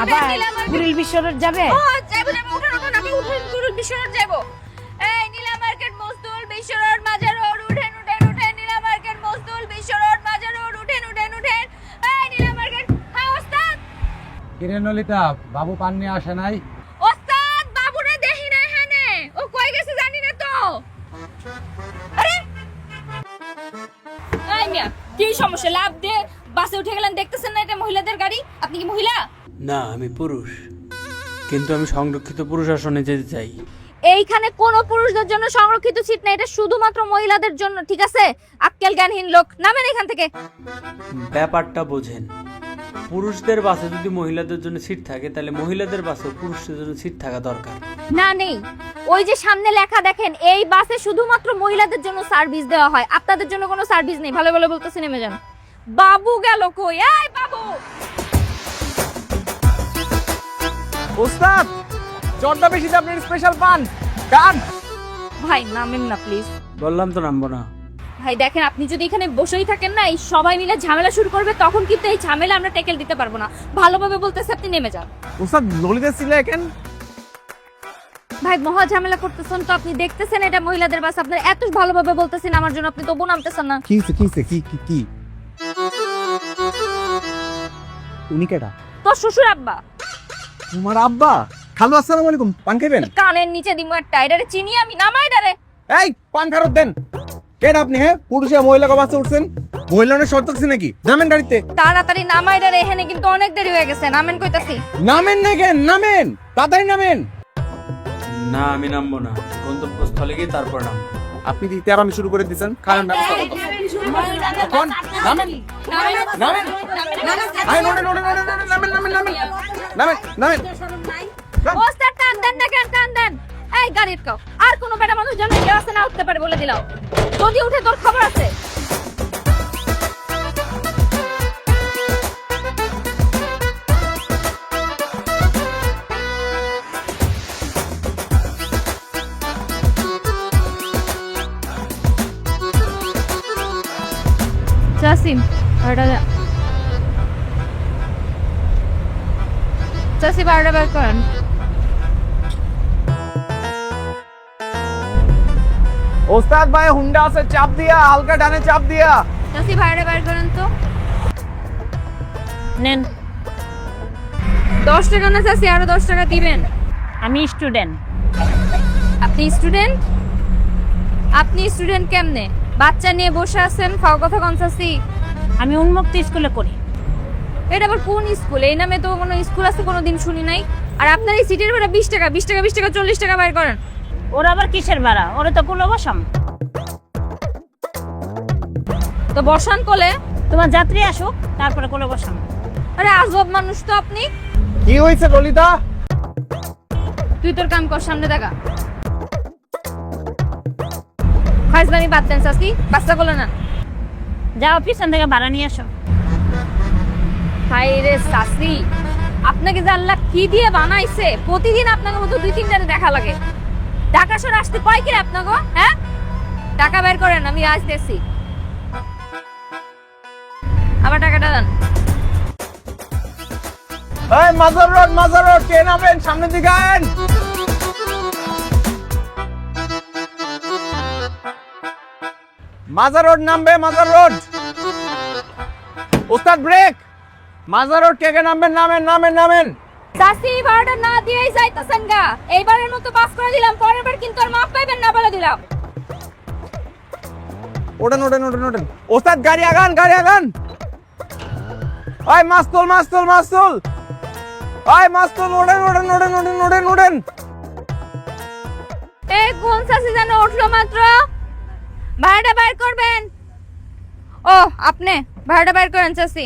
আবার কুড়িল বিশ্বরোড যাবে? ও যাবো যাবো, উঠেন উঠেন, আমি উঠেন কুড়িল বিশ্বরোড যাবো। এই নীলা মার্কেট, মস্তুল, বিশ্বরোড, মাজার রোড, উঠেন উঠেন উঠেন। নীলা মার্কেট, মস্তুল, বিশ্বরোড, মাজার রোড, উঠেন উঠেন উঠেন। এই নীলা মার্কেট। হ্যাঁ ওস্তাদ। কিরে নলিতা, বাবু পান নিয়ে আসে নাই? ওস্তাদ বাবুরে দেখি না এখানে, ও কই গেছে জানি না তো। আরে এই মিয়া, কি সমস্যা? লাভ দিয়ে বাসে উঠে গেলেন, দেখতেছেন না এটা মহিলাদের গাড়ি? আপনি কি মহিলা? না, আমি পুরুষ, কিন্তু আমি সংরক্ষিত পুরুষ আসনে যেতে চাই। এইখানে কোনো পুরুষদের জন্য সংরক্ষিত সিট না, এটা শুধুমাত্র মহিলাদের জন্য, ঠিক আছে? আক্কেল জ্ঞানহীন লোক, নামেন এখান থেকে। ব্যাপারটা বোঝেন, পুরুষদের বাসে যদি মহিলাদের জন্য সিট থাকে, তাহলে মহিলাদের বাসেও পুরুষদের জন্য সিট থাকা দরকার। না নেই, ওই যে সামনে লেখা দেখেন, এই বাসে শুধুমাত্র মহিলাদের জন্য সার্ভিস দেওয়া হয়, আপনাদের জন্য কোনো সার্ভিস নেই। ভালো ভালো বলতেছি, নেমে যান। বাবু গেল কই? এই বাবু! ওস্তাদ, জর্দা বেশি আপনার স্পেশাল পান গান। ভাই নামেন না প্লিজ। বললাম তো নামবো না। ভাই দেখেন, আপনি যদি এখানে বসেই থাকেন না, এই সবাই মিলে ঝামেলা শুরু করবে, তখন কিন্তু এই ঝামেলা আমরা ট্যাকেল দিতে পারবো না। ভালোভাবে বলতেছে, আপনি নেমে যান। ওস্তাদ ললিতা ছিল এখন। ভাই মহা ঝামেলা করতেছেন তো, আপনি দেখতেছেন এটা মহিলাদের বাস, আপনার এত ভালোভাবে বলতেছেন আমার জন্য, আপনি তবু নামতেছেন না। কি কি উনি কেডা? তোর শ্বশুর আব্বা। তোমার আব্বা? খালু আসসালামু আলাইকুম, পান খাইবেন? কানের নিচে দিমু একটা, এটারে চিনি আমি, নামাই এটারে। এই পান ফেরত দেন। কেডা আপনি? হ্যাঁ, পুরুষে মহিলা বাসে উঠছেন? মহিলানের শর্ত আছে নাকি? নামেন গাড়িতে। তাড়াতাড়ি নামাই এটারে, এখানে কিন্তু অনেক দেরি হয়ে গেছে, নামেন কইতাছি। নামেন না কেন? নামেন, তাড়াতাড়ি নামেন। না, আমি নামবো না, গন্তব্যস্থলে গিয়ে তারপর নামবো। আপনি দিতে আরাম শুরু করে দিয়েছেন, কারণ ব্যবস্থা করতে এখন নামেন নামেন আই নোড়ে নোড়ে নোড়ে নোড়ে নামেন নামেন নামেন নামেন নামেন। ওস্তাদ টান দেন না কেন? টান দেন। এই গাড়ির কাও, আর কোনো বেটা মানুষ যেন কেউ আসে না উঠতে পারে বলে দিলাম, যদি উঠে তোর খবর আছে। চাসিম বারোটা, চাষি বারোটা বের করেন। ওস্তাদ ভাই হুন্ডা আছে, চাপ দিয়া, হালকা ডানে চাপ দিয়া। চাষি বারোটা বের করেন তো। নেন। 10 টাকা না চাষি, আরো 10 টাকা দিবেন। আমি স্টুডেন্ট। আপনি স্টুডেন্ট? আপনি স্টুডেন্ট কেমনে? বাচ্চা নিয়ে বসে আছেন, ফাও কথা কোন চাষি? আমি উন্মুক্ত স্কুলে পড়ি। এটা আবার কোন স্কুল? এই নামে তো কোনো স্কুল আছে কোনোদিন শুনি নাই। আর আপনার এই সিটের ভাড়া 20 টাকা, 20 টাকা, 20 টাকা, 40 টাকা বাইর করেন। ওরা আবার কিসের ভাড়া? ওরা তো কুলো বসাম। তো বসান কোলে। তোমার যাত্রী আসুক, তারপরে কুলো বসাম। আরে আজব মানুষ তো আপনি। কি হইছে ললিতা? তুই তোর কাম কর, সামনে দেখা। ফাইজলামি বাদ দেন চাষি, বাচ্চা কোলে না। যাও পিছন থেকে ভাড়া নিয়ে আসো। হাই রে চাষি, আপনাকে যে আল্লাহ কি দিয়ে বানাইছে, প্রতিদিন আপনাকে মতো 2-3 জনে দেখা লাগে। ঢাকা শহরে আসতে কয় কি আপনাকে? হ্যাঁ, টাকা বের করেন, আমি আসতেছি। আবার টাকাটা দেন। এই মাজার রোড কে নামেন? সামনের দিকে আইন। মাজার রোড নামবে, মাজার রোড। ওস্তাদ ব্রেক। মাজার রোড কে নামবেন? নামেন নামেন নামেন। চাষি ভাড়াটা না দিয়েই যাইতেছেন গা। এইবারের মতো পাস করে দিলাম, পরের বার কিন্তু আর মাফ পাইবেন না বলে দিলাম। ওঠেন ওঠেন ওঠেন ওঠেন। ওস্তাদ গাড়ি আগান, গাড়ি আগান। ওই মাস্তুল মাস্তুল মাস্তুল, ওই মাস্তুল, ওঠেন ওঠেন ওঠেন ওঠেন ওঠেন ওঠেন। এই কোন চাষি যেন উঠলো মাত্র? ভাড়াটা বাইর করবেন। ও আপনি ভাড়াটা বাইর করেন চাষি।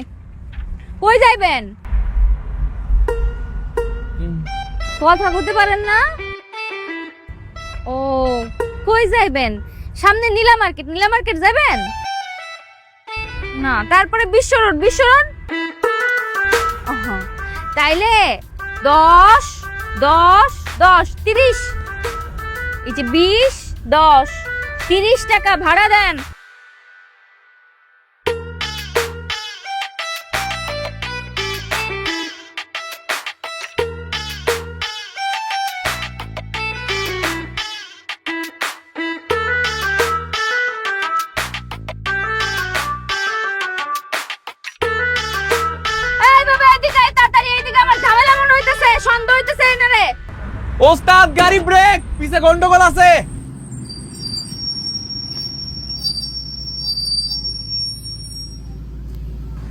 কই যাইবেন? কথা বলতে পারেন না? ও কই যাইবেন? সামনে নীলা মার্কেট, নীলা মার্কেট যাবেন না? তারপরে বিশ্ব রোড, বিশ্ব রোড। তাইলে 10 10 10 30, এই যে 20 10 30 টাকা ভাড়া দেন। ওস্তাদ গাড়ি ব্রেক, পিছে গন্ডগোল আছে।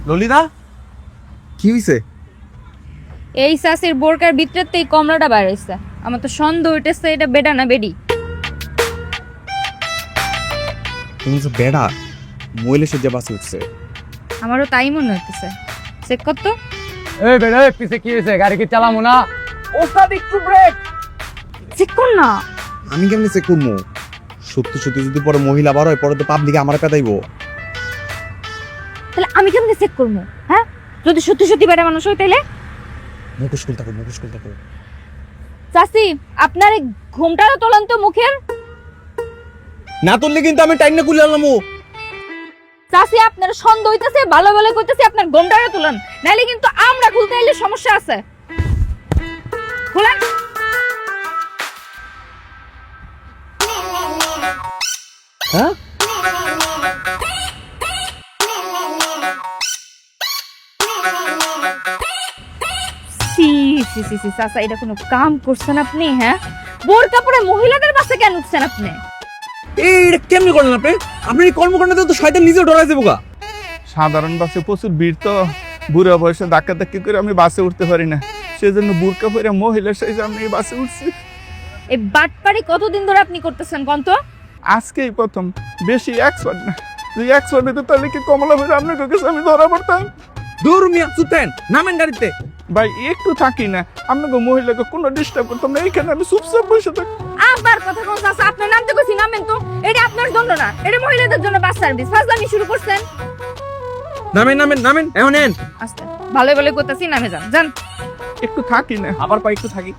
ললিতা, কি হইছে? এই চাষির বোরকার ভিতরেতে এই কমলাটা বাইর হইছে। আমার তো সন্দেহ হইতেছে এটা বেটা না বেডি। তুমি যে বেড়া মহিলা সে যে বাসে উঠছে। আমারও তাই মনে হইতেছে। চেক কর তো। এই বেটা, পিছে কি হয়েছে? গাড়ি কি চালামো না? ওস্তাদ একটু ব্রেক। চেক কর না। আমি কেমনে চেক করবো? সত্যি সত্যি যদি পরে মহিলা বার হয়, পরে তো পাবলিকে আমার পেদাইবো। তাহলে আমি কেমনে চেক করবো? হ্যাঁ, যদি সত্যি সত্যি বেটা মানুষ হয় তাইলে? মুখোশ খুলতে হবে, মুখোশ খুলতে হবে। চাচি, আপনার এই ঘুমটাও তোলেন তো মুখের। না তুললে কিন্তু আমি টাইম না খুলে আনলাম। চাচি, আপনার সন্দেহ হইতেছে, ভালো ভালো কইতেছে আপনার ঘুমটাও তোলেন, নাইলে কিন্তু আমরা খুলতে আইলে সমস্যা আছে। খুলেন। হ্যাঁ, সি সি সি সি চাচা, এটা কোনো কাম করছেন আপনি? হ্যাঁ, বোরকা পরে মহিলাদের বাসে কেন উঠছেন আপনি? এইটা কেমনি করলেন আপনি? আপনি এই কর্মকাণ্ডে তো শয়তান নিজেও ডরাই দেবো গা। সাধারণ বাসে প্রচুর ভিড়, তো বুড়া বয়সে ধাক্কা ধাক্কি করে আমি বাসে উঠতে পারি না, সেজন্য বুরকা পরে মহিলার সাইজে আমি এই বাসে উঠছি। এই বাটপাড়ি কতদিন ধরে আপনি করতেছেন কোন তো? আজকেই প্রথম, বেশি এক্সপার্ট না। যদি এক্সপার্ট হইতো তাহলে কি কমলা ভাই আপনার কাছে আমি ধরা পড়তাম? দূর মিয়া, চুপতেন, নামেন গাড়িতে। ভাই একটু থাকি না, আপনাকে মহিলাকে কোনো ডিস্টার্ব করতাম না, এইখানে আমি চুপচাপ বসে থাকি। আবার কথা কোন চাচা, আপনার নামতে কইছি নামেন তো। এটা আপনার জন্য না, এটা মহিলাদের জন্য বাস সার্ভিস। ফাজলামি শুরু করছেন। নামেন নামেন নামেন, এখন নেন। আস্তে ভালো ভালো কইতাছি, নামে যান যান। একটু থাকি না, আবার পাই একটু থাকি।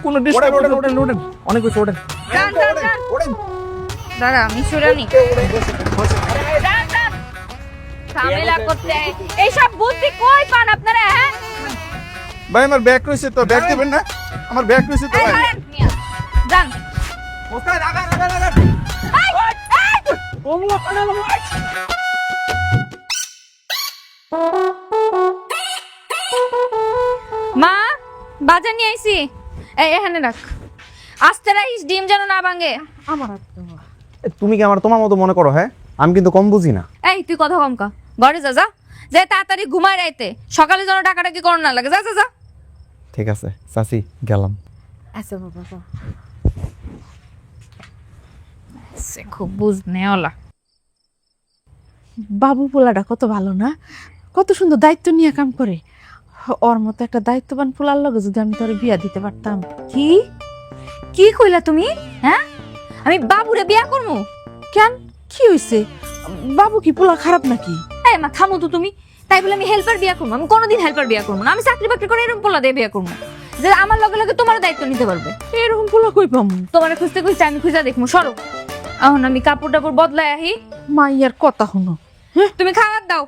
কোনো ওঠেন ডিস্টার্ব ওঠেন ওঠেন ওঠেন, অনেক কিছু ওঠেন। যান যান যান। ওঠেন। দাঁড়া, আমি শুরানি। যান যান। ঝামেলা করতে এইসব বুদ্ধি কই পান আপনারা? হ্যাঁ, ভাই আমার ব্যাগ রয়েছে তো, ব্যাগ দেবেন না? আমার ব্যাগ রয়েছে তো এই ভাই। ধরেন মিয়া। যান। ওস্তাদ আগান আগান আগান। এই, এই। ওমলা কানাল ভাই। মা, বাজার নিয়ে আইছি। এই এখানে রাখ। আস্তে রাখিস, ডিম যেন না ভাঙে। তুমি কি আমার তোমার মতো মনে করো? হ্যাঁ, আমি কিন্তু কম বুঝি না। এই তুই কথা কম কা, ঘরে যা যা। যে তাড়াতাড়ি ঘুমায় রাইতে, সকালে যেন টাকাটা কি করো না লাগে। যা যা যা। ঠিক আছে চাচি, গেলাম। আচ্ছা বাবা, সে খুব বুঝনেওয়ালা। বাবু পোলাটা কত ভালো না, কত সুন্দর দায়িত্ব নিয়ে কাম করে। ওর মতো একটা দায়িত্ববান পোলার লগে যদি আমি তোর বিয়া দিতে পারতাম। কি কি কইলা তুমি? হ্যাঁ, আমি বাবুরে বিয়া করবো? কেন, কি হইছে? বাবু কি পোলা খারাপ নাকি? এই মা, থামো তো তুমি। তাই বলে আমি হেল্পার বিয়া করবো? আমি কোনোদিন হেল্পার বিয়া করবো না। আমি চাকরি বাকরি করে এরকম পোলা দিয়ে বিয়া করবো, যে আমার লগে লগে তোমার দায়িত্ব নিতে পারবে। এরকম পোলা কই পামু? তোমার খুঁজতে খুঁজতে আমি খুঁজা দেখবো। সরো, এখন আমি কাপড় টাপড় বদলাই আহি। মাইয়ার কথা শুনো। তুমি খাবার দাও।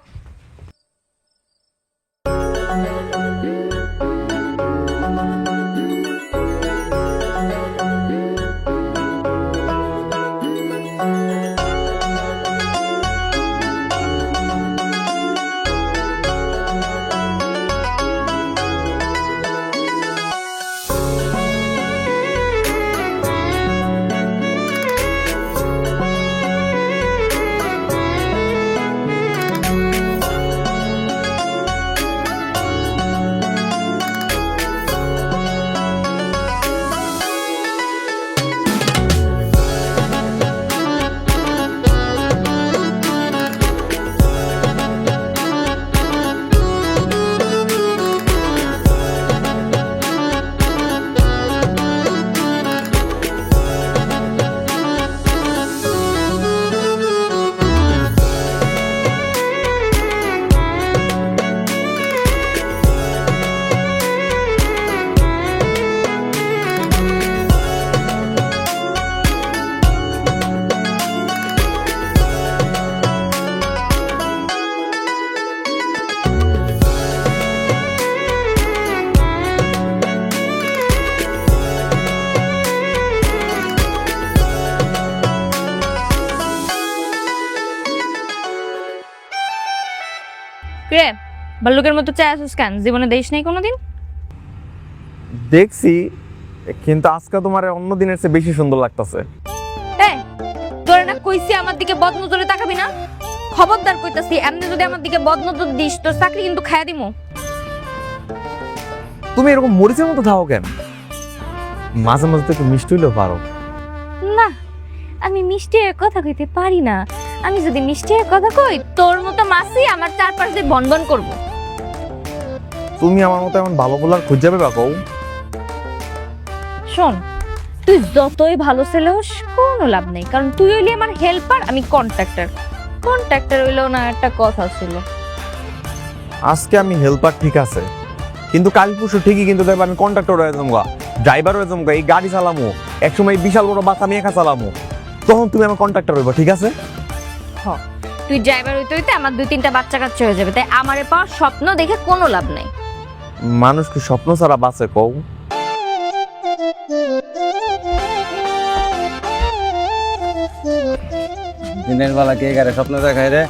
কে ভাল্লুকের মতো চায় আসিস কেন? জীবনে দেশ নেই কোনোদিন? দেখছি কিন্তু আজকে তোমার অন্য দিনের চেয়ে বেশি সুন্দর লাগতেছে। এই তোরে না কইছি আমার দিকে বদনজরে তাকাবি না, খবরদার কইতাছি, এমনি যদি আমার দিকে বদনজর দিস তোর চাকরি কিন্তু খাইয়া দিমু। তুমি এরকম মরিচের মতো থাও কেন? মাঝে মাঝে তো একটু মিষ্টি হইলেও পারো। না, আমি মিষ্টি এর কথা কইতে পারি না। আমি যদি মিষ্টি এর কথা কই তোর মতো মাসি আমার চারপাশ দিয়ে বনবন করব। তুমি আমার মতো এমন ভালো বলার খুঁজে যাবে বা কও? শোন, তুই যতই ভালো ছেলে হোস কোনো লাভ নেই, কারণ তুই হইলি আমার হেল্পার, আমি কন্ট্রাক্টর। কন্ট্রাক্টর হইলেও না একটা কথা ছিল। আজকে আমি হেল্পার ঠিক আছে, কিন্তু কাল পরশু ঠিকই কিন্তু দেখবে আমি কন্ট্রাক্টর হয়ে যাবো, ড্রাইভার হয়ে যাবো, এই গাড়ি চালামো, একসময় বিশাল বড় বাস আমি একা চালামো, তখন তুমি আমার কন্ট্রাক্টর হইবা, ঠিক আছে? তুই ড্রাইভার হইতে হইতে আমার 2-3টা বাচ্চা কাচ্চা হয়ে যাবে, তাই আমারে পাওয়ার স্বপ্ন দেখে কোনো লাভ নেই। মানুষ কি স্বপ্ন ছাড়া বাঁচে কও? দিনের বেলা কে গারে স্বপ্ন দেখায় রে?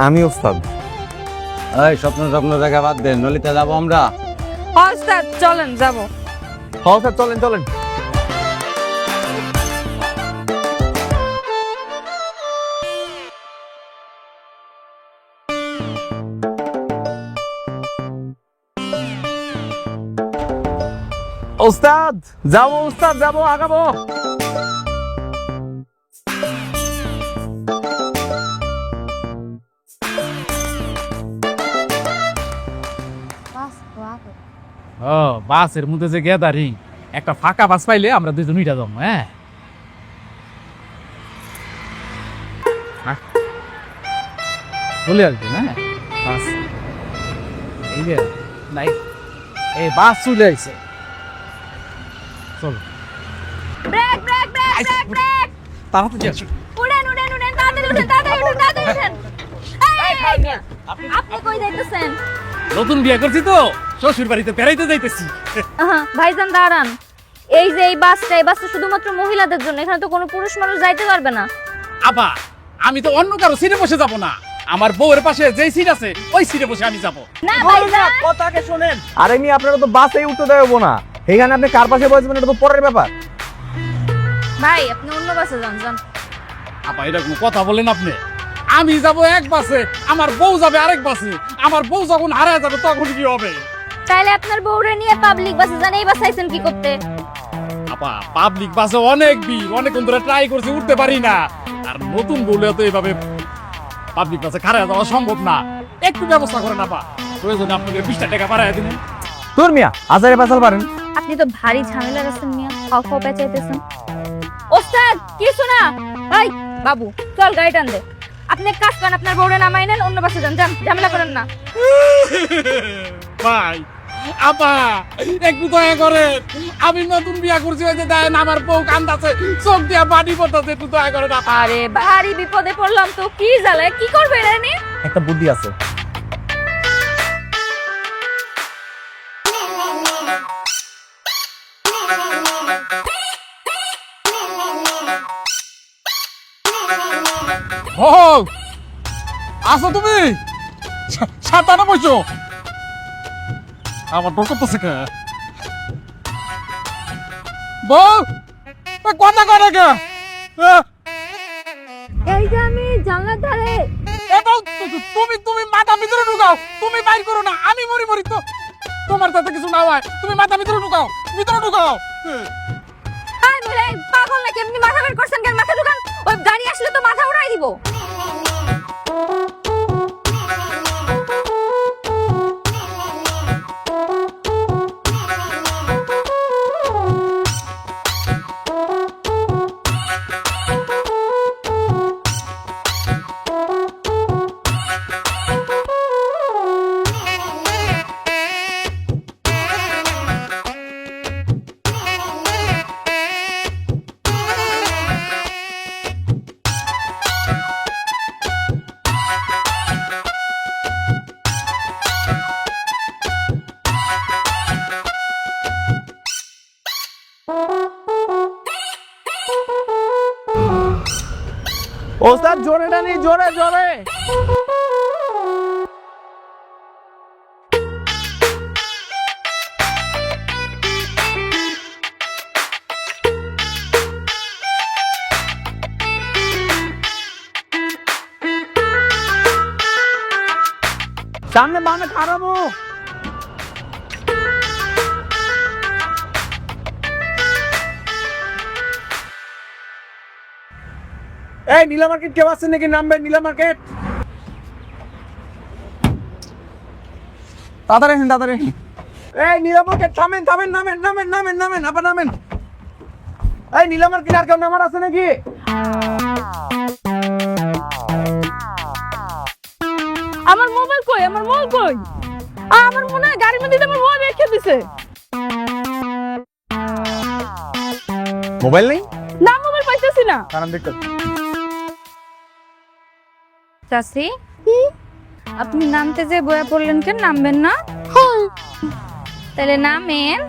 আমি ওস্তাদ। এই স্বপ্ন দেখা বাদ দে, নলিতে যাবো আমরা। ওস্তাদ চলেন যাবো। হ্যাঁ স্যার, চলেন চলেন। ওস্তাদ যাবো, ওস্তাদ যাবো, আগাবো। ও বাসের মধ্যে যে গ্যাদারিং, একটা ফাঁকা বাস পাইলে আমরা দুইজন উইঠা যাবো। হ্যাঁ চলে আসবে না বাস, এই যে নাই, এই বাস চলে আইছে, চলো break break break break break. তাড়াতাড়ি আসো। উড়েন উড়েন উড়েন, তাড়াতাড়ি উঠেন, তাড়াতাড়ি উঠেন, তাড়াতাড়ি উঠেন। আপনি কই যাইতেছেন? নতুন বিয়ে করছি তো, শ্বশুর বাড়িতে বেড়াইতে যাইতেছি। ভাইজান দাঁড়ান, এই যে এই বাসটা শুধুমাত্র মহিলাদের জন্য, এখানে তো কোনো পুরুষ মানুষ যাইতে পারবে না। আপা, আমি তো অন্য কারো সিটে বসে যাব না, আমার বউয়ের পাশে যেই সিট আছে ওই সিটে বসে আমি যাব। না ভাইজান, কথাকে শুনেন। আরে আমি আপনারা তো বাসেই উঠতে দেবো না, এখানে আপনি কার পাশে বসবেন এটা তো পরের ব্যাপার। ভাই আপনি অন্য বাসে যান যান। আপা এটা কোনো কথা বলেন আপনি? আমি যাব এক বাসে, আমার বউ যাবে আরেক বাসে, আমার বউ যখন হারায় যাবে তখন কি হবে? তাইলে আপনার বউরে নিয়ে পাবলিক বাসে যান, এই বাসে আইছেন কি করতে? আপা পাবলিক বাসে অনেক ভিড়, অনেকক্ষণ ধরে ট্রাই করছি, উঠতে পারি না। আর নতুন বউলে তো এইভাবে পাবলিক বাসে খারাপ যাওয়া সম্ভব না, একটু ব্যবস্থা করেন আপা, প্রয়োজনে আপনাকে 20 টাকা বাড়ায় দিন। তোর মিয়া হাজারে পাঁচাল পারেন। আপনি তো ভারী ঝামেলা রাখছেন মিয়া, খাও খাও পেঁচাইতেছেন। ওস্তাদ কিছু না, এই বাবু চল গাড়ি টান দে। আপনি এক কাজ করেন, আপনার বউরে নামাই নেন, অন্য বাসে যান, যান, ঝামেলা করেন না। ভাই আপা একটু দয়া করেন, আমি নতুন বিয়া করছি, হয়েছে দেন আমার বউ কান্দাছে, চোখ দিয়া পানি পড়তেছে, একটু দয়া করেন আপা। আরে ভারী বিপদে পড়লাম তো, কি জ্বালায়, কি করবে এটা নিয়ে? একটা বুদ্ধি আছে। ও আসো তুমি, সাতানা বসো, আমার ডর করতেছে কে? বউ কথা কয় না কে? এই যে আমি জানলার ধারে। তুমি মাথা ভিতরে ঢুকাও, তুমি বাইর করো না, আমি মরি মরি তো, তোমার সাথে কিছু না হয়, তুমি মাথা ভিতরে ঢুকাও, ভিতরে ঢুকাও। আই বলে পাগল নাকি, এমনি মাথা বের করছেন কেন? মাথা ঢুকান, ওই গাড়ি আসলে তো মাথা উড়াই দিব। ওস্তাদ জোরে টানি, জোরে জোরে। সামনে বামে খারাপো। এই নীলা মার্কেট কেউ আছে নাকি? নামবে নীলা মার্কেট। তাড়াতাড়ি আসেন, তাড়াতাড়ি। এই নীলা মার্কেট থামেন, থামেন, নামেন, নামেন, নামেন, নামেন, আবার নামেন। এই নীলা মার্কেট আর কেউ নামার আছে নাকি? আমার মোবাইল কই? আমার মোবাইল কই? আমার মনে হয় গাড়ির মধ্যে আমার মোবাইল রেখে দিছে। মোবাইল নেই? না, মোবাইল পাইতেছি না। কারণ দেখতে চাচি আপনি নামতে যে বয়া পড়লেন কেন? নামবেন না? তাহলে নামেন।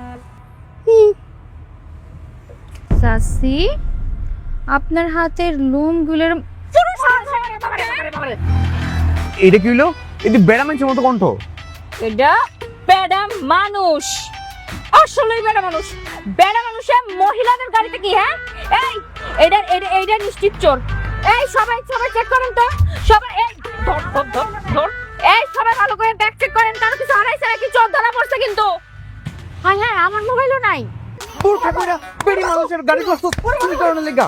চাচি আপনার হাতের লোমগুলোর এটা কি হইলো? এই যে বেড়া মানুষের মতো কণ্ঠ। এটা বেড়া মানুষ, আসলেই বেড়া মানুষ। বেড়া মানুষে মহিলাদের গাড়িতে কি? হ্যাঁ, এই এইটা নিশ্চিত চোর। এই সবাই সবাই চেক করেন তো, সবাই এই ধর ধর ধর ধর। এই সবাই ভালো করে ব্যাক চেক করেন, কারো কিছু হারাইছে নাকি? চোর ধরা পড়ছে কিন্তু। হ্যাঁ হ্যাঁ, আমার মোবাইলও নাই। বোরখা কইরা বেড়ি মানুষের গাড়ি কষ্ট চুরি করানোর লাগা।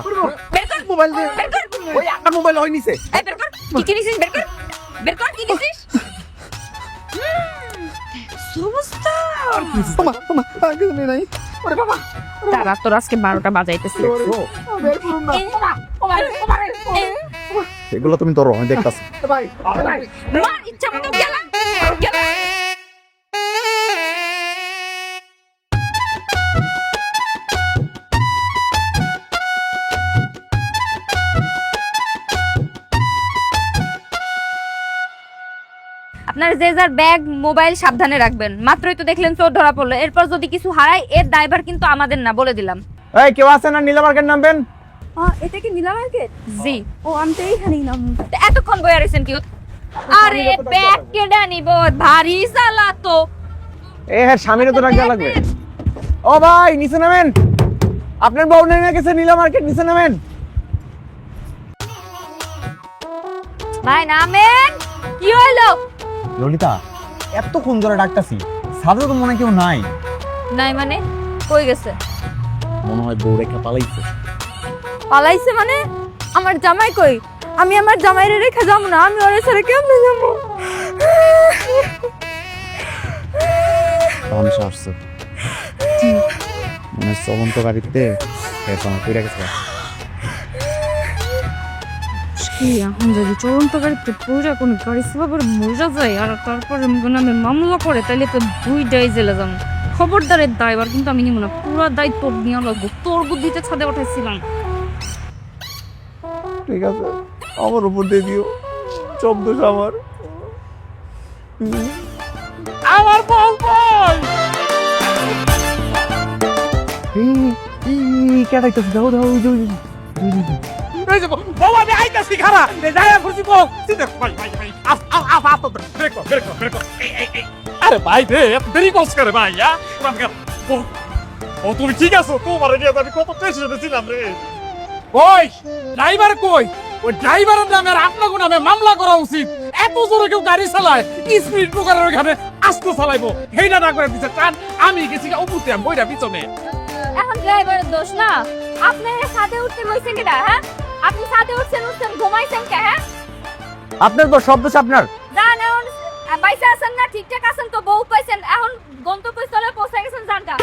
বের কর মোবাইল দে। বের কর। ওই আমার মোবাইল হই নিছে। এই বের কর, কি কি নিছিস? বের কর, বের কর, কি নিছিস? সমস্যা ওমা ওমা আগে শুনি নাই। ওরে বাবা, তারা তোর আজকে 12টা বাজাইতেছে। বের করুন না। এগুলো তুমি তোর আমি দেখতাছি। ভাই ভাই মার ইচ্ছা মতো গেলাম গেলাম। আপনার যে যার ব্যাগ মোবাইল সাবধানে রাখবেন। মাত্রই তো দেখলেন চোর ধরা পড়লো, এরপর যদি কিছু হারায় এর দায়ভার কিন্তু আমাদের না, বলে দিলাম। এই কেউ আছে না নীলা মার্কেট নামবেন? এটা কি নীলা মার্কেট? জি। ও আমি তো এইখানেই নাম। এতক্ষণ বইয়া রইছেন কি? আরে ব্যাগ কেডা নিব? ভারী চালা তো। এ হ্যাঁ, স্বামীরে তো রাখা লাগবে। ও ভাই নিচে নামেন, আপনার বউ নেমে গেছে নীলা মার্কেট, নিচে নামেন। ভাই নামেন। কি হইলো? ললিতা এতক্ষণ ধরে ডাকতাছি, সাথে তো মনে হয় কেউ নাই। নাই মানে কই গেছে? মনে হয় বউ রেখা পালাইছে। পালাইছে মানে? আমার জামাই কই? আমি আমার জামাইরে রেখে যাবো না, আমি ওরে ছেড়ে কেমনে যাবো? তামসা আসছে মানে চলন্ত গাড়িতে কইরা গেছে। এখন যদি চলন্ত গাড়িতে পুরা কোনো গাড়ি সেভাবে মজা যায় আর তারপরে নামে মামলা করে, তাহলে তো 2 জেলে যাবো। খবরদারের দায়বার কিন্তু আমি নিব না, পুরো দায়িত্ব নিয়ে লাগবো। তোর বুদ্ধিতে ছাদে উঠাইছিলাম। ঠিক আছে, আমার উপর দিয়ে দিও, সব দোষ আমার। আমার বউ কই? কেটাইতেছে, দাও দাও। এই যে বউ, আমি আইতাছি, খারা যাইয়া খুশি বউ। চিন্তা ভাই ভাই ভাই, up up up up break কর, ব্রেক কর, ব্রেক কর। এই আরে ভাই রে, এত দেরি করছ করে ভাই? ও তুমি ঠিক আছো? তোমার নিয়ে আমি কত টেনশনে ছিলাম রে। কই ড্রাইভার কই? ওই ড্রাইভারের নামে আর আপনার নামে মামলা করা উচিত। এত জোরে কেউ গাড়ি চালায়, স্পিড ব্রেকারের ওখানে আস্তে চালাইবো, হেইটা না করে দিছে টান। আমি গেছি অপুতে, আমি বইটা পিছনে। এখন ড্রাইভারের দোষ না। আপনার সাথে উঠতে বলছেন কিনা? হ্যাঁ, আপনি সাথে উঠছেন ঘুমাইছেন কে? হ্যাঁ, আপনার তো শব্দ আপনার। জান এখন বাইসা আছেন না? ঠিকঠাক আছেন তো? বউ পাইছেন, এখন গন্তব্যস্থলে পৌঁছে গেছেন। জানটা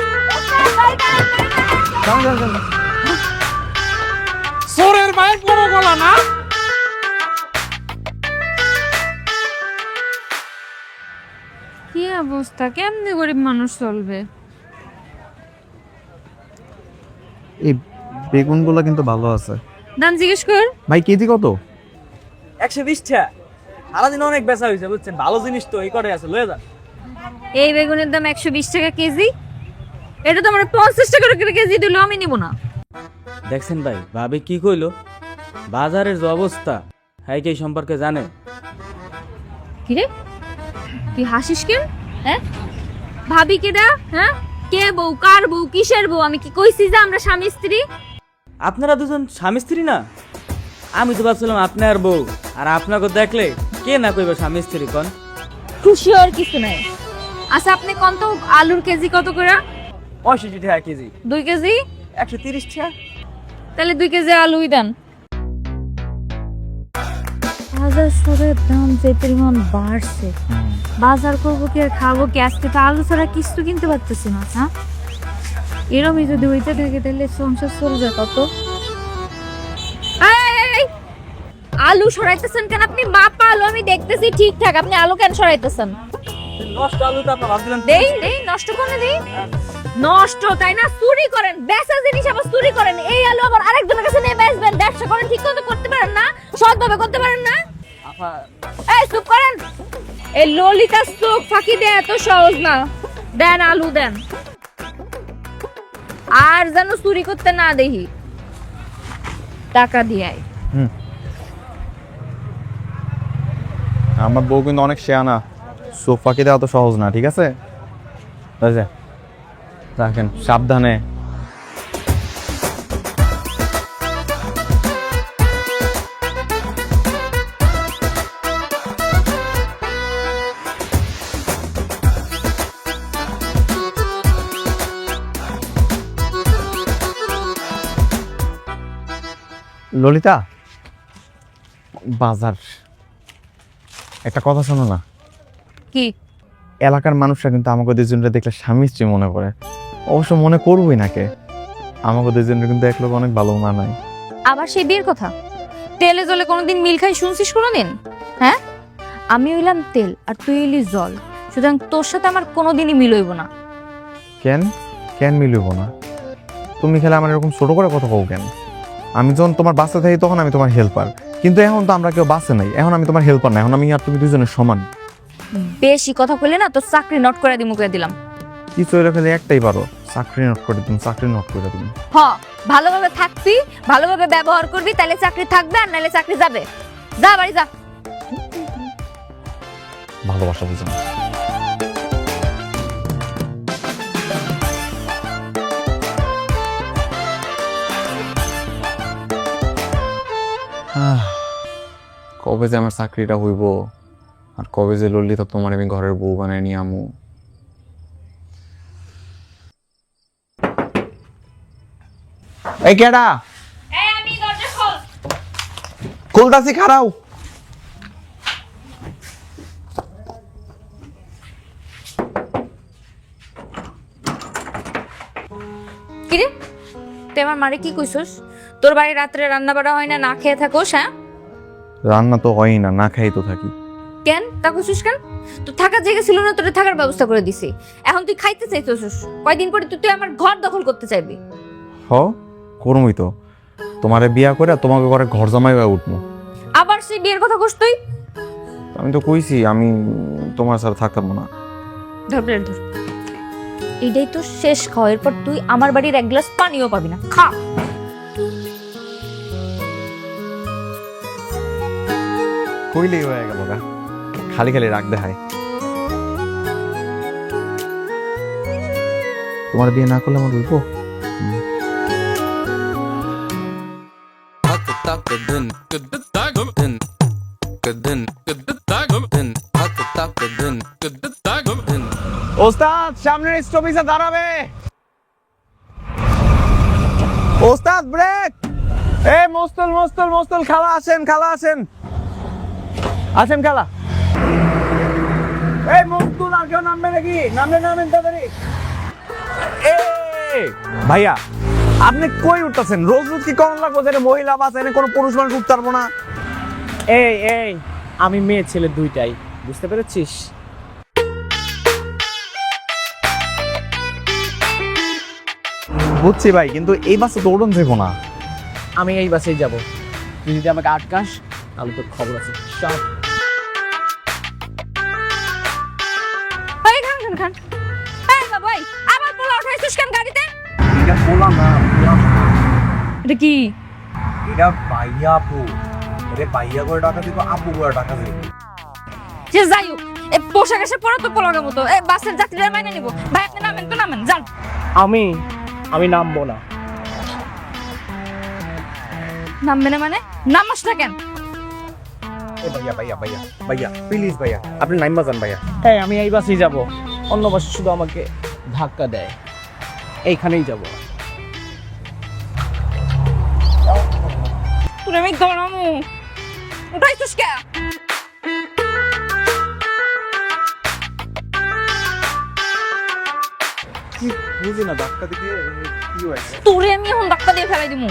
সোরের মায়ের বড় গলা না? কি অবস্থা? কেমনে গরিব মানুষ চলবে? এই বেগুনগুলো কিন্তু ভালো আছে। দাম জিজ্ঞেস কর। ভাই কেজি কত? 120 টাকা। সারাদিন অনেক বেচা হয়েছে বুঝছেন, ভালো জিনিস তো এই করে আছে, লয়ে যান। এই বেগুনের দাম 120 টাকা কেজি। এটা তো আমার 50 টাকা করে কেজি দিলেও আমি নিব না। দেখছেন ভাই, ভাবি কি কইলো? বাজারের যে অবস্থা, হ্যাঁ কি সম্পর্কে জানে? কি রে, তুই হাসিস কেন? হ্যাঁ, ভাবি কেডা? হ্যাঁ, কে বউ? কার বউ? কিসের বউ? আমি কি কইছি যে আমরা স্বামী স্ত্রী? আপনারা দুজন স্বামী স্ত্রী না? আমি তো ভাবছিলাম আপনার বউ, আর আপনাকে দেখলে কে না কইবে স্বামী স্ত্রী। কোন খুশি আর কিছু নাই। আচ্ছা আপনি কত আলুর কেজি কত করে? 65 টাকা কেজি। 2 কেজি 130 টাকা। তাহলে 2 কেজি আলুই দেন। বাজার সবের দাম যে পরিমাণ বাড়ছে, বাজার করবো কি আর খাবো কি? আজকে তো আলু ছাড়া কিছু কিনতে পারতেছি না। হ্যাঁ, এরমই যদি হইতে থাকে তাহলে সংসার চলবে কত? এই, আলু সরাইতেছেন কেন আপনি? মাপা আলু আমি দেখতেছি ঠিকঠাক, আপনি আলু কেন সরাইতেছেন? নষ্ট আলু তো আপনি ভাবছিলেন দেই নষ্ট করে দেই। নষ্ট তাই না? চুরি করেন, বেচা জিনিস আবার চুরি করেন। এই আলু আবার আরেকজনের কাছে নিয়ে বেচবেন, ব্যবসা করেন, ঠিক মতো করতে পারেন না, সৎভাবে করতে পারেন না। এই চুপ করেন। এই ললিতা চোখ ফাঁকি দেয় এত সহজ না। দেন আলু দেন, আর যেন চুরি করতে না দেখি। টাকা দিয়ে আমার বউ কিন্তু অনেক শেয়ানা, সোফাকে দেওয়া তো সহজ না, ঠিক আছে? রাখেন সাবধানে। ললিতা, বাজার একটা কথা শোনো না। কি? এলাকার মানুষরা কিন্তু আমাকে দুজনটা দেখলে স্বামী স্ত্রী মনে করে। অবশ্য মনে করবই নাকে, আমাকে দুজনের কিন্তু এক লোক অনেক ভালো মানায়। আবার সেই বিয়ের কথা? তেলে জলে কোনোদিন মিল খাই শুনছিস কোনোদিন? হ্যাঁ, আমি হইলাম তেল আর তুই হইলি জল, সুতরাং তোর সাথে আমার কোনোদিনই মিল হইব না। কেন কেন মিলব না? তুমি খেলে আমার এরকম ছোট করে কথা কও কেন? আমি যখন তোমার বাসে থাকি তখন আমি তোমার হেল্পার, কিন্তু এখন তো আমরা কেউ বাসে নাই, এখন আমি তোমার হেল্পার না, এখন আমি আর তুমি দুজনের সমান। বেশি কথা কইলে না তোর চাকরি নট করে দিমু করে দিলাম। কিছু হইলে খালি একটাই পারো, চাকরি নট করে দিন, চাকরি নট করে দিন। হ, ভালোভাবে থাকবি, ভালোভাবে ব্যবহার করবি, তাহলে চাকরি থাকবে, আর নাহলে চাকরি যাবে। যা বাড়ি যা। ভালোবাসা বুঝুন। কবে যে আমার চাকরিটা হইব, আর কবে যে ললিতা তোমার আমি ঘরের বউ বানায় নিয়ে আমু। এই কেডা? আমি দরজা খোল। খুলতাছি, খারাও। কিরে, তুই আমার মারে কি কইছস? তোর বাড়ি রাত্রে রান্না বাড়া হয় না, না খেয়ে থাকোস? হ্যাঁ, রান্না তো হয়ই না, না খাই তো থাকি। কেন তা কইছস কেন? তো থাকার জায়গা ছিল না, তোর থাকার ব্যবস্থা করে দিছি। এখন তুই খাইতে চাইছস, কয়দিন পরে তুই আমার ঘর দখল করতে চাইবি। হ, করমই তো। তোমারে বিয়া করে তোমাকে ঘরে ঘর জামাই হয়ে উঠবো। আবার সেই বিয়ের কথা কইস তুই? আমি তো কইছি আমি তোমার সাথে থাকতাম না। ধর প্লেট ধর। এটাই তো শেষ খাওয়া, এরপর তুই আমার বাড়ির এক গ্লাস পানিও পাবি না। খা। কইলেই হয়ে গেল গা, খালি খালি রাখ দেখায়। তোমার বিয়ে না করলে আমার বলবো। ওস্তাদ, সামনের স্টপেজে দাঁড়াবে। ওস্তাদ ব্রেক। এ মোস্তল মোস্তল মোস্তল, খালা আসেন, খালা আসেন, আসেন খালা। এই মোস্তল আর কেউ নামবে নাকি? নামবেন নামবেন তাড়াতাড়ি। ভাইয়া, আপনি কই উঠতেছেন? রোজ রোজ কি কোন লাগবো যে মহিলা বাস এনে কোনো পুরুষ মানুষ উঠতে পারবো না? এই এই, আমি মেয়ে ছেলে দুইটাই, বুঝতে পেরেছিস? বুঝছি ভাই, কিন্তু এই বাসে তো উঠুন যাবো না। আমি এই বাসেই যাব, তুই যদি আমাকে আটকাস তাহলে তোর খবর আছে। সব এই খান খান খান। এই বাবা, আবার পোলা উঠাইছিস কেন গাড়িতে? এটা বললাম না, এটা কি? এটা ভাইয়া আপু। আরে ভাইয়া করে টাকা দিব, আপু করে টাকা দিব। যে যাই হোক, এই পোশাক এসে পরে তো পোলাগের মতো এই বাসের যাত্রীরা মাইনে নিব। ভাই আপনি নামেন তো নামেন, যান। আমি নামবো না। নামবে না মানে? নামাস না কেন? ভাইয়া ভাইয়া ভাইয়া ভাইয়া প্লিজ ভাইয়া আপনি নাইমা যান ভাইয়া। হ্যাঁ আমি এই বাসেই যাব, অন্য বাসে শুধু আমাকে ধাক্কা দেয়, এইখানেই যাব। তোর আমি গরমু উঠাইছিস কে? বুঝি না ধাক্কা দিকে কি হয়েছে। তোরে আমি এখন ধাক্কা দিয়ে ফেলাই দিমু।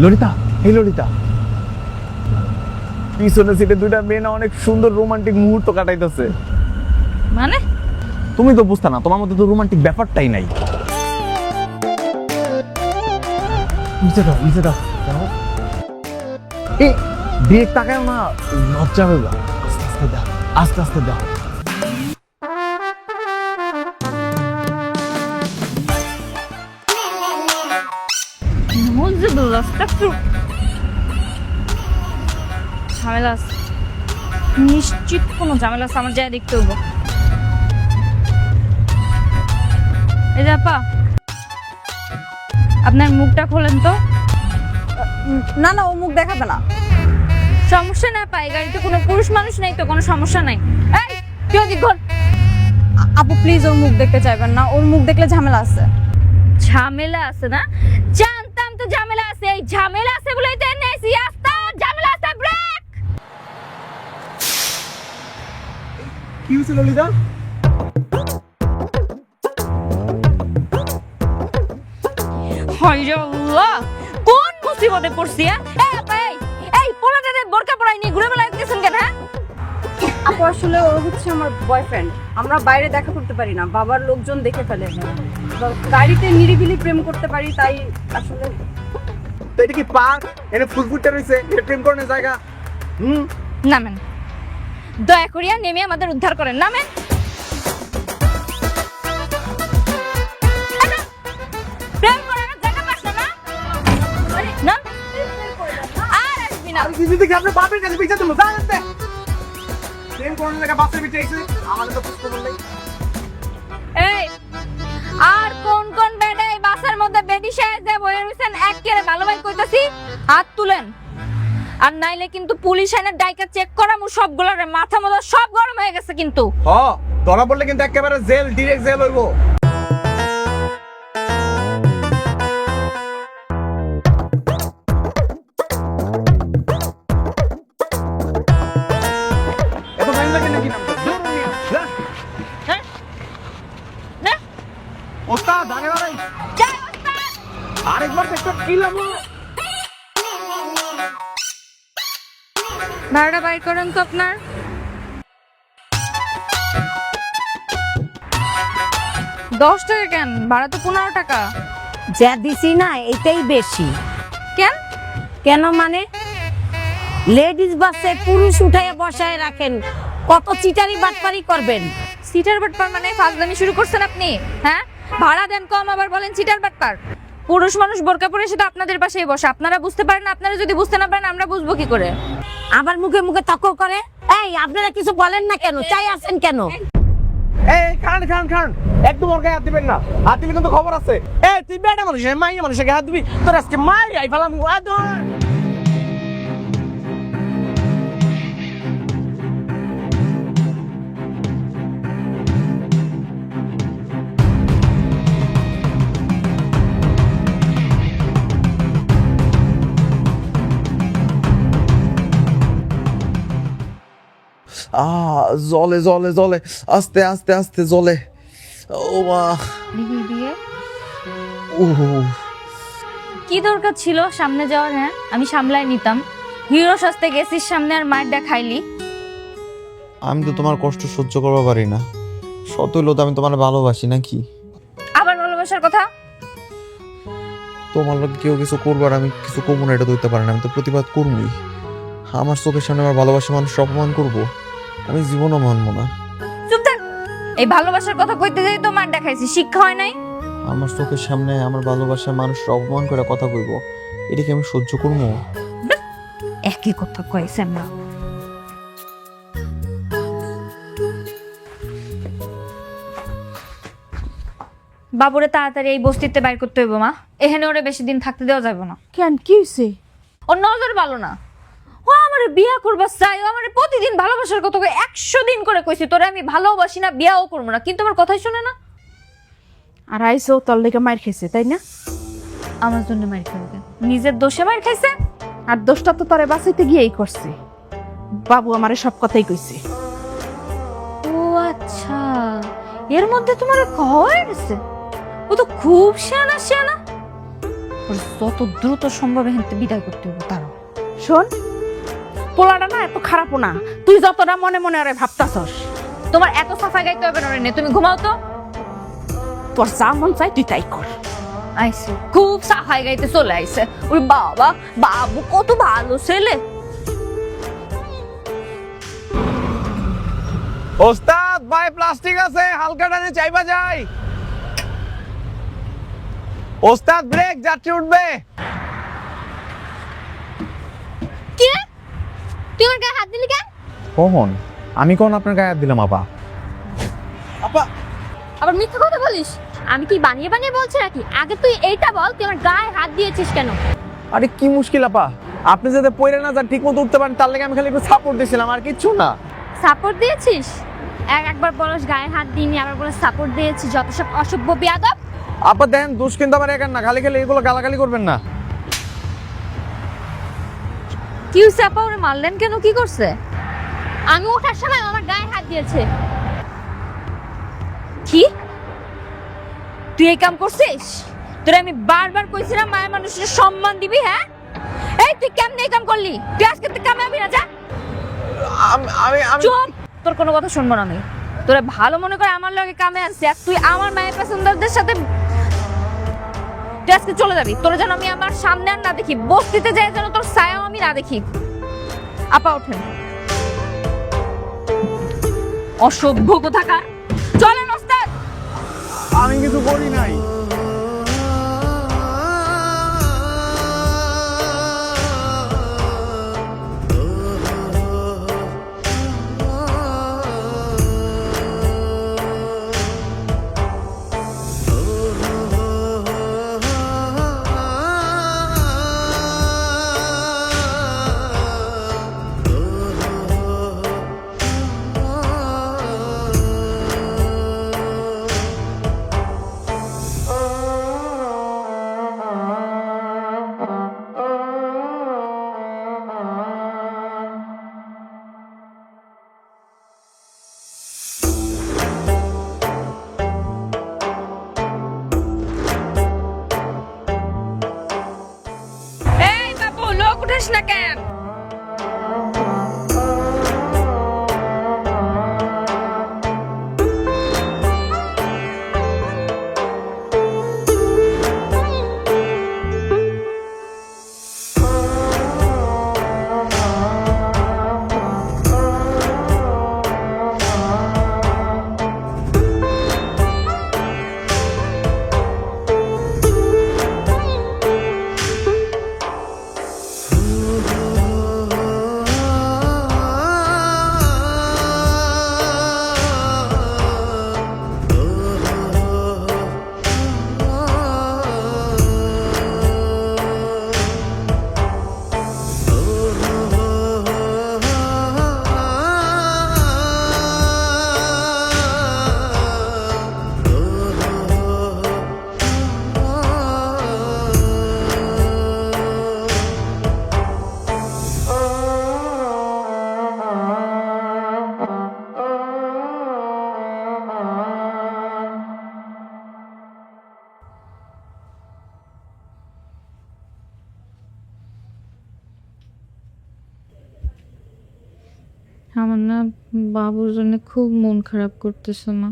ললিতা, এই ললিতা, পিছনে সিটে দুইটা মেয়ে না অনেক সুন্দর রোমান্টিক মুহূর্ত কাটাইতেছে। মানে তুমি তো বুঝতা না, তোমার মধ্যে তো রোমান্টিক ব্যাপারটাই নাই। নিচে দাও, নিচে দাও। এই ব্রেক তাকাও না, লজ্জা হবে। আস্তে আস্তে দাও, আস্তে আস্তে দাও। ঝামেলা আছে, নিশ্চিত কোনো ঝামেলা আছে, আমার যাই দেখতে হবো। এই যে আপা, আপনার মুখটা খোলেন তো। না না, ও মুখ দেখাবে না। সমস্যা না পাই, গাড়িতে কোনো পুরুষ মানুষ নাই তো, কোনো সমস্যা নাই। এই তুই ওদিক ঘোর। আপু প্লিজ ওর মুখ দেখতে চাইবেন না, ওর মুখ দেখলে ঝামেলা আছে। ঝামেলা আছে না? জানতাম তো ঝামেলা আছে, এই ঝামেলা আছে বলেই তো এনেছি। আস্তে ঝামেলা আছে, ব্রেক। কি হয়েছে ললিতা? হায় রে আল্লাহ, কোন মুসিবতে পড়ছি? এই আপা, এই পোলাটারে বোরকা পরাই নিয়ে ঘুরে বেড়াই গেছেন কেন? হ্যাঁ আপু আসলে ও হচ্ছে আমার বয়ফ্রেন্ড, আমরা বাইরে দেখা করতে পারি না, বাবার লোকজন দেখে ফেলে। গাড়িতে নিরিবিলি প্রেম করতে পারি, তাই আসলে। তো এটা কি পার্ক? এনে ফুলফুটটা রইছে, এটা প্রেম করার জায়গা? নামেন, দয়া করিয়া নেমে আমাদের উদ্ধার করেন। নামেন। প্রেম করার জায়গা পাস না? না আর আসবি না। কিছু দেখি আপনার বাপের কাছে বিচার দেবো, জানেন না? প্রেম করার জায়গা বাসের ভিতরে এসে আমাদের তো প্রশ্ন করলেই। এই আর কোন কোন বেডে এই বাসের মধ্যে বেডি সাহেব বয়ে রইছেন, একেবারে ভালো ভাই কইতাছি, হাত তুলেন। আর নাইলে কিন্তু পুলিশ আইনে ডাইকা চেক করামু সবগুলোর মাথা মাথা সব গরম হয়ে গেছে কিন্তু। ধরা পড়লে কিন্তু একেবারে জেল, ডিরেক্ট জেল হইব। এত টাইম লাগে নাকি নামতে? না ওস্তাদ আগে বাড়াই, যাই ওস্তাদ। আরেকবার একটা কিলাম। ভাড়াটা বাইর করেন তো আপনার। $10 কেন? ভাড়া তো 15 টাকা। যা দিছি না এটাই বেশি। কেন? কেন মানে লেডিস বাসে পুরুষ উঠায় বসায় রাখেন, কত চিটারি বাটপারি করবেন। সিটার বাটপার মানে ফাজলামি শুরু করছেন আপনি? হ্যাঁ, ভাড়া দেন কম আবার বলেন সিটার বাটপার। পুরুষ মানুষ বোরকা পরে সেটা আপনাদের পাশেই বসে, আপনারা বুঝতে পারেন না। আপনারা যদি বুঝতে না পারেন আমরা বুঝবো কি করে? আবার মুখে মুখে তর্ক করে। এই আপনারা কিছু বলেন না কেন? চাই আছেন কেন? এই খান খান খান, একদম ওর গায়ে হাত দিবেন না, হাত দিলে কিন্তু খবর আছে। এই তুই বেটা মানুষ, মাইয়া মানুষের গায়ে হাত দিবি, তোর আজকে মাই আই ফেলাম। জলে জলে জলে, আস্তে আস্তে আস্তে জলে। ও মা, কি দরকার ছিল সামনে যাওয়ার? হ্যাঁ, আমি সামলাই নিতাম। হিরো সস্তে গেছিস সামনে আর মায়েরটা খাইলি। আমি তো তোমার কষ্ট সহ্য করতে পারি না, সত হইলো তো আমি তোমার ভালোবাসি নাকি? আবার ভালোবাসার কথা? তোমার লোক কেউ কিছু করবার আমি কিছু কমু না, এটা ধরতে পারি না। আমি তো প্রতিবাদ করবই। আমার চোখের সামনে আমার ভালোবাসা মানুষ অপমান করবো, আমি জীবনও মানবো না। চুপ থাক। এই ভালোবাসার কথা কইতে যাই তো মার দেখাইছি, শিক্ষা হয় নাই। আমার চোখের সামনে আমার ভালোবাসার মানুষের অপমান করে কথা কইব, এটা কি আমি সহ্য করবো? একই কথা কয়েছেন না। বাবুরে তাড়াতাড়ি এই বস্তিতে বাইর করতে হইব মা, এখানে ওরে বেশি দিন থাকতে দেওয়া যাবে না। কেন, কি হয়েছে? ওর নজর ভালো না, ও আমারে বিয়া করবার চাই, ও আমারে প্রতিদিন ভালোবাসার কথা কই, 100 দিন করে কইছি তোরে আমি ভালোবাসি না, বিয়াও করবো না, কিন্তু আমার কথাই শুনে না। আর আইসো তোর লেগে মার খেয়েছে, তাই না? আমার জন্য মার খাবে, নিজের দোষে মার খাইছে। আর দোষটা তো তারে বাঁচাইতে গিয়েই করছে। বাবু আমারে সব কথাই কইছে। ও আচ্ছা, এর মধ্যে তোমার কয় গেছে? ও তো খুব শিয়ানা শিয়ানা, ওর যত দ্রুত সম্ভব এখান থেকে বিদায় করতে হবে তারা। শোন, পোলাটা না এত খারাপও না, তুই যতটা মনে মনে আরে ভাবতাছস। তোমার এত সাফাই গাইতে হবে না রে, তুমি ঘুমাও তো। তোর যা মন চাই তুই তাই কর। আইসে খুব সাফাই গাইতে চলে আইছে, ওই বাবা বাবু কত ভালো ছেলে। ওস্তাদ ভাই প্লাস্টিক আছে, হালকা টানে চাইবা যাই। ওস্তাদ ব্রেক, যাত্রী উঠবে। কে তুই আমার গায়ে হাত দিলি কেন? কখন? আমি কখন আপনার গায়ে হাত দিলাম আপা? আপা, আবার মিথ্যা কথা বলিস? আমি কি বানিয়ে বানিয়ে বলছি নাকি? আগে তুই এইটা বল, তুই আমার গায়ে হাত দিয়েছিস কেন? আরে কি মুশকিল আপা, আপনি যাতে পড়ে না যান, ঠিক মতো উঠতে পারেন, তার লাগে আমি খালি একটু সাপোর্ট দিয়েছিলাম, আর কিচ্ছু না। সাপোর্ট দিয়েছিস? একবার বলস গায়ে হাত দিইনি, আবার বলস সাপোর্ট দিয়েছি, যত সব অসভ্য বেয়াদব। আপা দেখেন, দোষ কিন্তু আমার একার না, খালি খালি এগুলো গালাগালি করবেন না। কি হইছে আপা, ওরে মারলেন কেন? কি করছে? আমি ওঠার সময় আমার গায়ে হাত দিয়েছে। কি তুই এই কাম করছিস? তোরে আমি বারবার কইছিলাম মায়ের মানুষের সম্মান দিবি। হ্যাঁ, এই তুই কেমনে এই কাম করলি? তুই আজকে তুই কামে আবি না, যা। আমি চুপ, তোর কোনো কথা শুনবো না আমি। তোরা ভালো মনে করে আমার লগে কামে আসছিস, আর তুই আমার মায়ের পছন্দদের সাথে তুই আজকে চলে যাবি। তোরা যেন আমি আমার সামনে আর না দেখি, বস্তিতে যাই যেন তোর ছায়াও আমি না দেখি। আপা ওঠেন, অসভ্য কোথাকার। চলেন ওস্তাদ। আমি কিছু করি নাই। এই বাবু, লোক উঠাস না কেন? আমার না বাবুর জন্য খুব মন খারাপ করতেছে মা,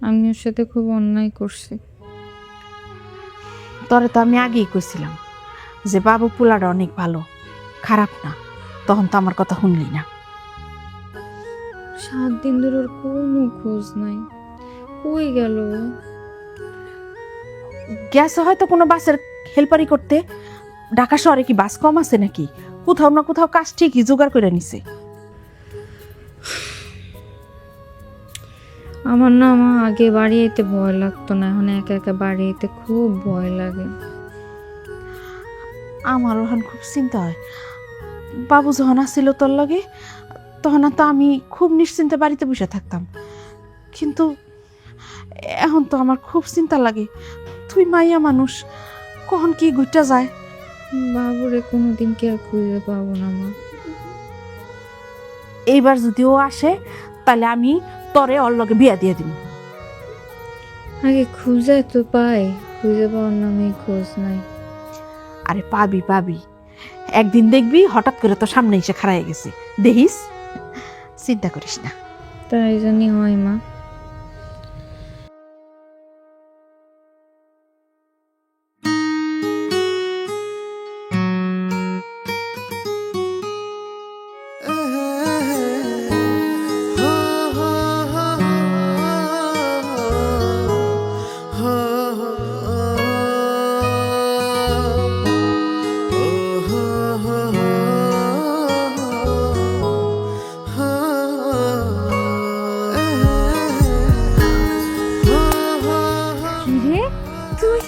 আমি ওর সাথে খুব অন্যায় করছি। তোরে তো আমি আগেই কইছিলাম যে বাবু পোলাটা অনেক ভালো, খারাপ না। তখন তো আমার কথা শুনলি না। 7 দিন ধরে ওর কোনো খোঁজ নাই, কই গেল? গেছে হয়তো কোনো বাসের হেল্পারি করতে। ঢাকা শহরে কি বাস কম আছে নাকি? কোথাও না কোথাও কাজ ঠিকই জোগাড় করে নিছে। আমার না মা আগে বাড়ি যেতে ভয় লাগতো না, এখন একা একা বাড়ি যেতে খুব ভয় লাগে। আমারও এখন খুব চিন্তা হয়। বাবু যখন আসছিল তোর লগে তখন তো আমি খুব নিশ্চিন্তে বাড়িতে বসে থাকতাম, কিন্তু এখন তো আমার খুব চিন্তা লাগে। তুই মাইয়া মানুষ, কখন কি ঘুরতে যায়। বাবুরে কোনোদিন কি আর খুঁজে পাবো না মা। এইবার যদি ও আসে তাহলে আমি তরে ওর লগে বিয়া দিয়ে দিব। আগে খুঁজে তো পাই, খুঁজে পাওয়ার নামে খোঁজ নাই। আরে পাবি পাবি, একদিন দেখবি হঠাৎ করে তো সামনে এসে খাড়াই গেছে, দেখিস। চিন্তা করিস না। তাই জানি হয় মা। কিরে তুই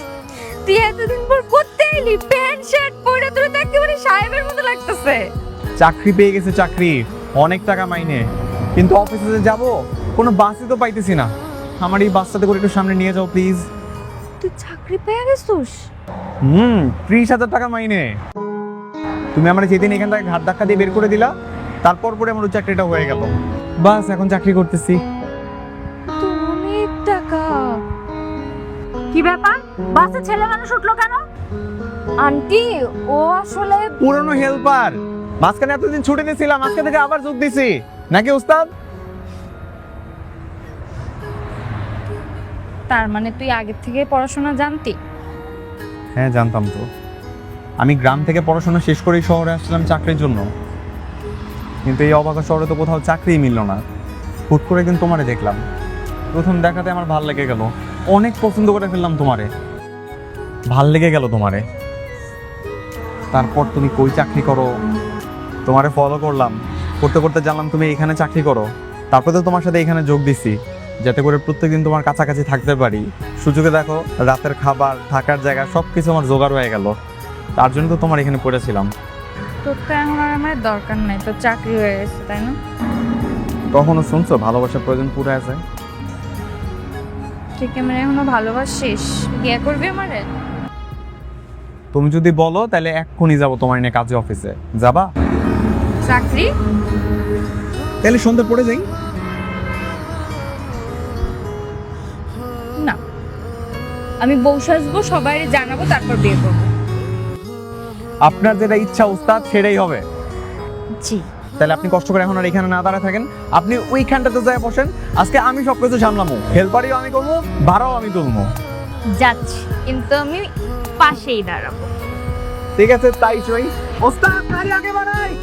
তুই এতদিন পর করতে এলি? প্যান্ট শার্ট পরে তোর তো একেবারে সাহেবের মতো লাগতেছে। চাকরি পেয়ে গেছে, চাকরি, অনেক টাকা মাইনে, কিন্তু অফিসে যে যাবো কোনো বাসই তো পাইতেছি না। আমার এই বাসটাতে করে একটু সামনে নিয়ে যাও প্লিজ। তুই চাকরি পেয়ে গেছিস? 30,000 টাকা মাইনে। তুমি আমার যেদিন এখান থেকে ঘাট ধাক্কা দিয়ে বের করে দিলা, তারপর পরে আমার ওই চাকরিটা হয়ে গেল। বাস এখন চাকরি করতেছি। তো অনেক টাকা। কি ব্যাপার, বাসে ছেলে মানুষ উঠলো কেন? আন্টি ও আসলে পুরনো হেল্পার, মাঝখানে এতদিন ছুটি দিয়েছিলাম, আজকে থেকে আবার যোগ দিছি নাকি উস্তাদ? তার মানে তুই আগে থেকে পড়াশোনা জানতি? হ্যাঁ জানতাম তো। আমি গ্রাম থেকে পড়াশোনা শেষ করেই শহরে আসছিলাম চাকরির জন্য, কিন্তু এই অবাক শহরে তো কোথাও চাকরিই মিলল না। হুট করে কিন্তু তোমারে দেখলাম, প্রথম দেখাতে আমার ভাল লেগে গেল, অনেক পছন্দ করে ফেললাম তোমারে, ভাল লেগে গেল তোমারে। তারপর তুমি কই চাকরি করো, তোমারে ফলো করলাম, করতে করতে জানলাম তুমি এখানে চাকরি করো। তারপরে তো তোমার সাথে এখানে যোগ দিছি, যাতে করে প্রত্যেকদিন তোমার কাছাকাছি থাকতে পারি। সুযোগে দেখো রাতের খাবার, থাকার জায়গা সব কিছু আমার জোগাড় হয়ে গেল। তার জন্য তো তোমার এখানে পড়েছিলাম। তোর তো এখন আর আমার দরকার নাই, তোর চাকরি হয়ে গেছে তাই না? কখনো শুনছো ভালোবাসার প্রয়োজন পুরো আছে? তুই কি আমার এখনো ভালোবাসিস? বিয়ে করবি আমারে? তুমি যদি বলো তাহলে এক্ষুনি যাবো তোমার নিয়ে কাজে, অফিসে যাবা? চাকরি? তাহলে সন্ধ্যে পড়ে যাই। না, আমি বউ সাজবো, সবাই জানাবো, তারপর বিয়ে করবো। আপনার যেটা ইচ্ছা উস্তাদ সেটাই হবে। জি। তাহলে আপনি কষ্ট করে এখন আর এখানে না দাঁড়ায় থাকেন, আপনি ওইখানটাতে যায় বসেন। আজকে আমি সব কিছু সামলামো, হেল্পারিও আমি করবো, ভাড়াও আমি তুলবো। যাচ্ছি, কিন্তু আমি পাশেই দাঁড়াবো। ঠিক আছে, তাই ওস্তাদ গাড়ি আগে বাড়াই।